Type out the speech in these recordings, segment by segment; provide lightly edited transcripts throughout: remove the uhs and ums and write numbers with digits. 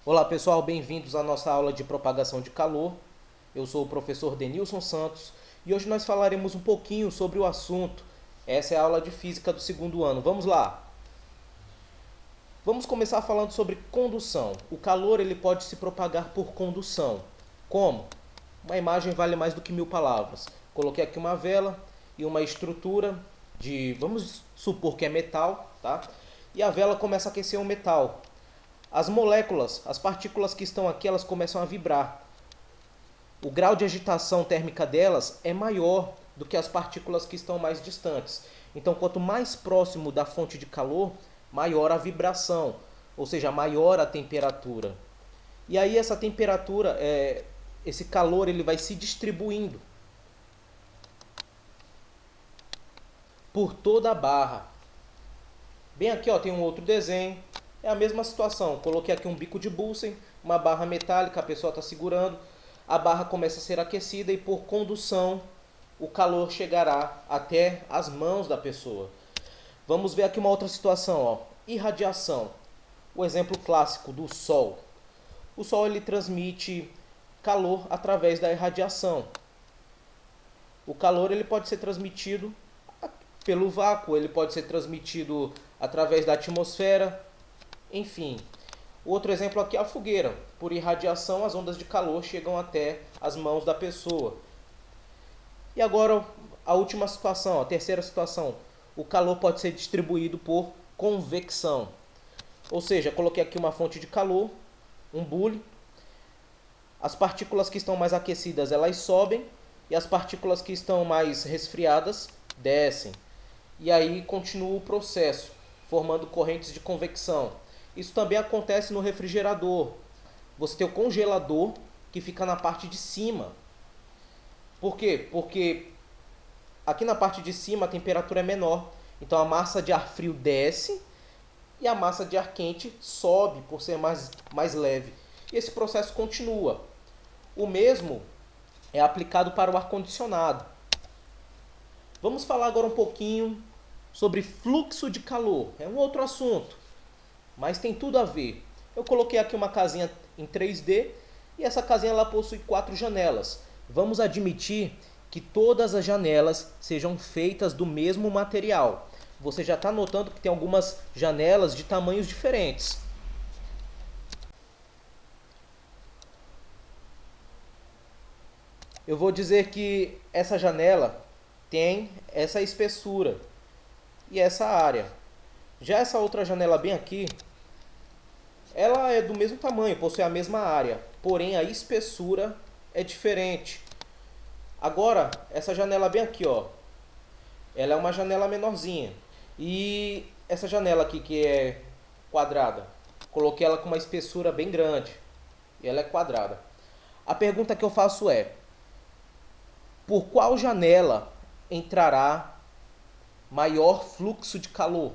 Olá pessoal, bem-vindos à nossa aula de propagação de calor. Eu sou o professor Denilson Santos e hoje nós falaremos um pouquinho sobre o assunto. Essa é a aula de física do segundo ano. Vamos lá! Vamos começar falando sobre condução. O calor ele pode se propagar por condução. Como? Uma imagem vale mais do que 1000 palavras. Coloquei aqui uma vela e uma estrutura de, vamos supor que é metal, tá? E a vela começa a aquecer o metal. As moléculas, as partículas que estão aqui, elas começam a vibrar. O grau de agitação térmica delas é maior do que as partículas que estão mais distantes. Então, quanto mais próximo da fonte de calor, maior a vibração, ou seja, maior a temperatura. E aí essa temperatura, esse calor, ele vai se distribuindo por toda a barra. Bem aqui ó, tem um outro desenho. É a mesma situação. Coloquei aqui um bico de Bunsen, uma barra metálica, a pessoa está segurando. A barra começa a ser aquecida e por condução o calor chegará até as mãos da pessoa. Vamos ver aqui uma outra situação, ó. Irradiação. O exemplo clássico do Sol. O Sol ele transmite calor através da irradiação. O calor ele pode ser transmitido pelo vácuo, ele pode ser transmitido através da atmosfera, enfim. Outro exemplo aqui é a fogueira. Por irradiação, as ondas de calor chegam até as mãos da pessoa. E agora a última situação, a terceira situação. O calor pode ser distribuído por convecção. Ou seja, coloquei aqui uma fonte de calor, um bule. As partículas que estão mais aquecidas, elas sobem. E as partículas que estão mais resfriadas, descem. E aí continua o processo, formando correntes de convecção. Isso também acontece no refrigerador. Você tem o congelador que fica na parte de cima. Por quê? Porque aqui na parte de cima a temperatura é menor. Então a massa de ar frio desce e a massa de ar quente sobe por ser mais leve. E esse processo continua. O mesmo é aplicado para o ar-condicionado. Vamos falar agora um pouquinho sobre fluxo de calor. É um outro assunto, mas tem tudo a ver. Eu coloquei aqui uma casinha em 3D e essa casinha ela possui 4 janelas. Vamos admitir que todas as janelas sejam feitas do mesmo material. Você já está notando que tem algumas janelas de tamanhos diferentes. Eu vou dizer que essa janela tem essa espessura e essa área. Já essa outra janela bem aqui, ela é do mesmo tamanho, possui a mesma área, porém a espessura é diferente. Agora, essa janela bem aqui, ó, ela é uma janela menorzinha. E essa janela aqui que é quadrada, coloquei ela com uma espessura bem grande. E ela é quadrada. A pergunta que eu faço é: por qual janela entrará maior fluxo de calor?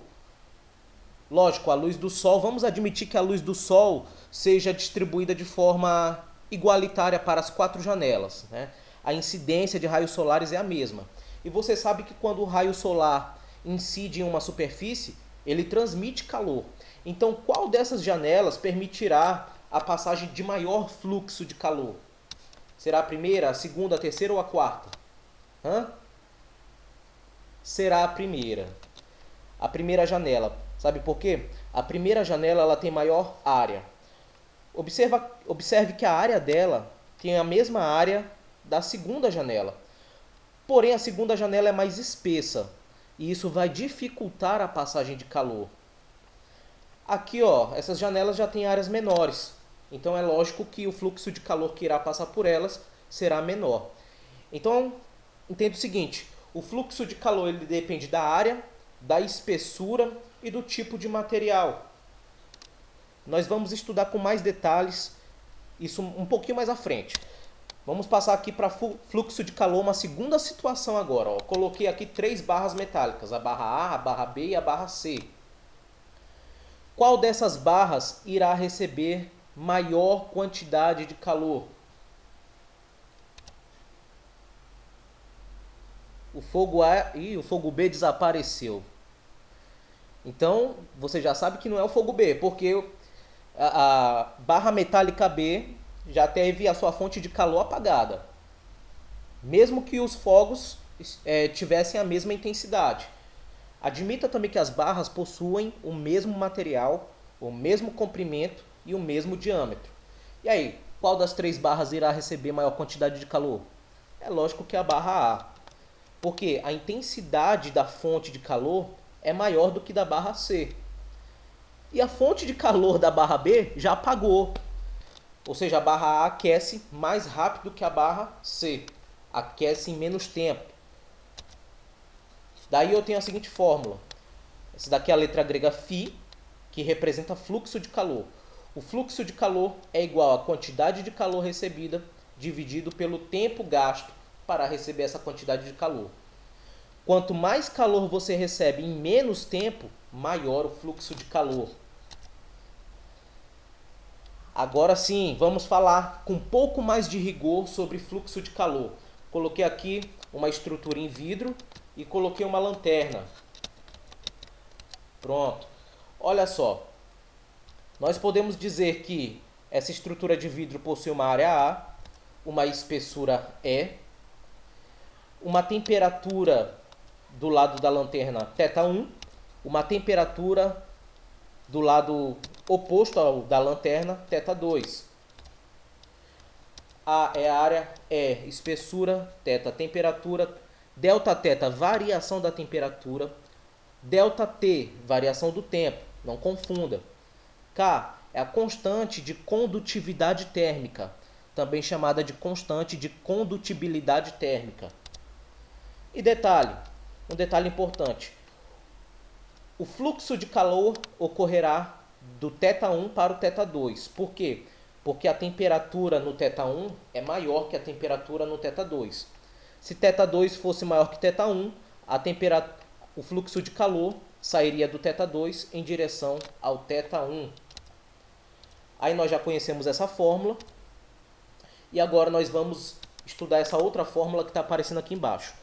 Lógico, a luz do sol, vamos admitir que a luz do sol seja distribuída de forma igualitária para as 4 janelas, né? A incidência de raios solares é a mesma. E você sabe que quando o raio solar incide em uma superfície, ele transmite calor. Então, qual dessas janelas permitirá a passagem de maior fluxo de calor? Será a primeira, a segunda, a terceira ou a quarta? Será a primeira. A primeira janela. Sabe por quê? A primeira janela ela tem maior área. Observe que a área dela tem a mesma área da segunda janela. Porém, a segunda janela é mais espessa. E isso vai dificultar a passagem de calor. Aqui, ó, essas janelas já têm áreas menores. Então é lógico que o fluxo de calor que irá passar por elas será menor. Então, entenda o seguinte: o fluxo de calor ele depende da área, da espessura e do tipo de material. Nós vamos estudar com mais detalhes isso um pouquinho mais à frente. Vamos passar aqui para fluxo de calor, uma segunda situação agora. Ó. Coloquei aqui 3 barras metálicas, a barra A, a barra B e a barra C. Qual dessas barras irá receber maior quantidade de calor? O fogo A e o fogo B desapareceu. Então, você já sabe que não é o fogo B, porque A barra metálica B já teve a sua fonte de calor apagada, mesmo que os fogos tivessem a mesma intensidade. Admita também que as barras possuem o mesmo material, o mesmo comprimento e o mesmo diâmetro. E aí, qual das três barras irá receber maior quantidade de calor? É lógico que a barra A, porque a intensidade da fonte de calor é maior do que da barra C. E a fonte de calor da barra B já apagou. Ou seja, a barra A aquece mais rápido que a barra C. Aquece em menos tempo. Daí eu tenho a seguinte fórmula. Essa daqui é a letra grega φ, que representa fluxo de calor. O fluxo de calor é igual à quantidade de calor recebida dividido pelo tempo gasto para receber essa quantidade de calor. Quanto mais calor você recebe em menos tempo, maior o fluxo de calor. Agora sim, vamos falar com um pouco mais de rigor sobre fluxo de calor. Coloquei aqui uma estrutura em vidro e coloquei uma lanterna. Pronto. Olha só. Nós podemos dizer que essa estrutura de vidro possui uma área A, uma espessura E, uma temperatura do lado da lanterna θ1, uma temperatura do lado oposto ao da lanterna θ2. A é a área, E espessura, θ temperatura, ΔT variação da temperatura, ΔT variação do tempo, não confunda. K é a constante de condutividade térmica, também chamada de constante de condutibilidade térmica. E detalhe, um detalhe importante. O fluxo de calor ocorrerá do θ1 para o θ2. Por quê? Porque a temperatura no θ1 é maior que a temperatura no θ2. Se θ2 fosse maior que θ1, o fluxo de calor sairia do θ2 em direção ao θ1. Aí nós já conhecemos essa fórmula. E agora nós vamos estudar essa outra fórmula que está aparecendo aqui embaixo.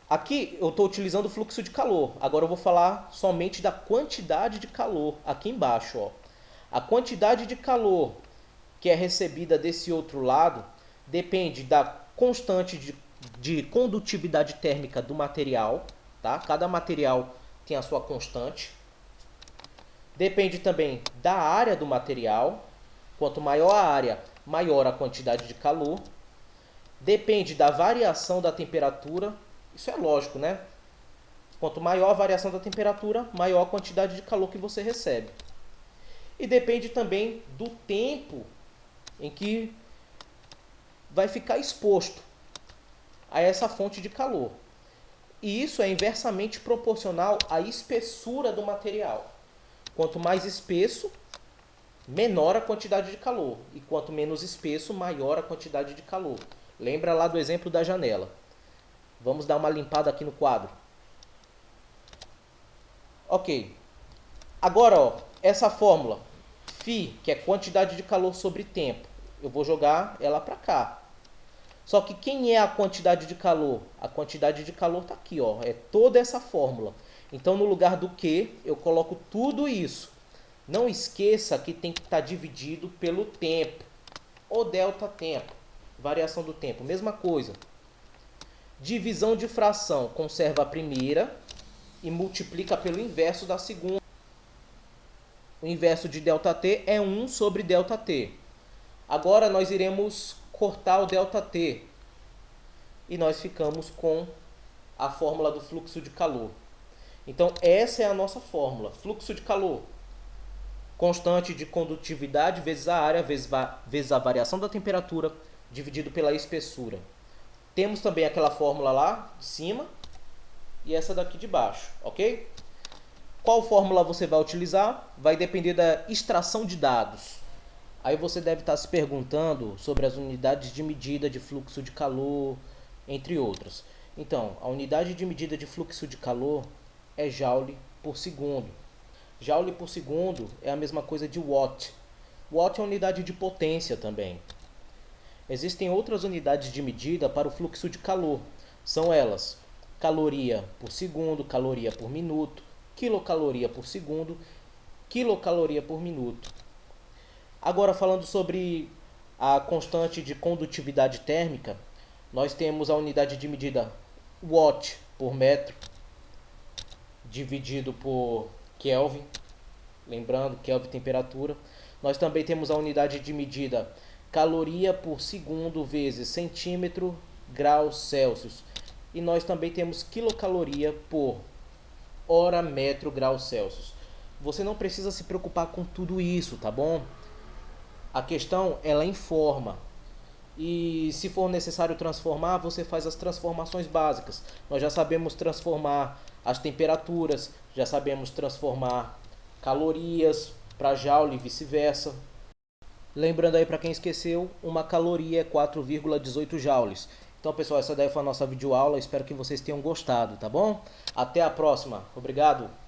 Aqui eu estou utilizando o fluxo de calor. Agora eu vou falar somente da quantidade de calor aqui embaixo. Ó. A quantidade de calor que é recebida desse outro lado depende da constante de condutividade térmica do material. Tá? Cada material tem a sua constante. Depende também da área do material. Quanto maior a área, maior a quantidade de calor. Depende da variação da temperatura. Isso é lógico, né? Quanto maior a variação da temperatura, maior a quantidade de calor que você recebe. E depende também do tempo em que vai ficar exposto a essa fonte de calor. E isso é inversamente proporcional à espessura do material. Quanto mais espesso, menor a quantidade de calor. E quanto menos espesso, maior a quantidade de calor. Lembra lá do exemplo da janela. Vamos dar uma limpada aqui no quadro. Ok. Agora, ó, essa fórmula, φ, que é quantidade de calor sobre tempo, eu vou jogar ela para cá. Só que quem é a quantidade de calor? A quantidade de calor está aqui, ó, é toda essa fórmula. Então, no lugar do Q, eu coloco tudo isso. Não esqueça que tem que estar dividido pelo tempo, ou delta tempo, variação do tempo, mesma coisa. Divisão de fração, conserva a primeira e multiplica pelo inverso da segunda. O inverso de ΔT é 1 sobre ΔT. Agora nós iremos cortar o ΔT e nós ficamos com a fórmula do fluxo de calor. Então essa é a nossa fórmula, fluxo de calor. Constante de condutividade vezes a área vezes a variação da temperatura dividido pela espessura. Temos também aquela fórmula lá de cima e essa daqui de baixo, ok? Qual fórmula você vai utilizar? Vai depender da extração de dados. Aí você deve estar se perguntando sobre as unidades de medida de fluxo de calor, entre outras. Então, a unidade de medida de fluxo de calor é Joule por segundo. Joule por segundo é a mesma coisa de Watt. Watt é unidade de potência também. Existem outras unidades de medida para o fluxo de calor. São elas: caloria por segundo, caloria por minuto, quilocaloria por segundo, quilocaloria por minuto. Agora falando sobre a constante de condutividade térmica, nós temos a unidade de medida watt por metro dividido por Kelvin, lembrando, Kelvin temperatura. Nós também temos a unidade de medida caloria por segundo vezes centímetro graus Celsius. E nós também temos quilocaloria por hora metro graus Celsius. Você não precisa se preocupar com tudo isso, tá bom? A questão, ela informa. E se for necessário transformar, você faz as transformações básicas. Nós já sabemos transformar as temperaturas, já sabemos transformar calorias para joule e vice-versa. Lembrando aí para quem esqueceu, uma caloria é 4,18 joules. Então, pessoal, essa daí foi a nossa videoaula. Espero que vocês tenham gostado, tá bom? Até a próxima. Obrigado.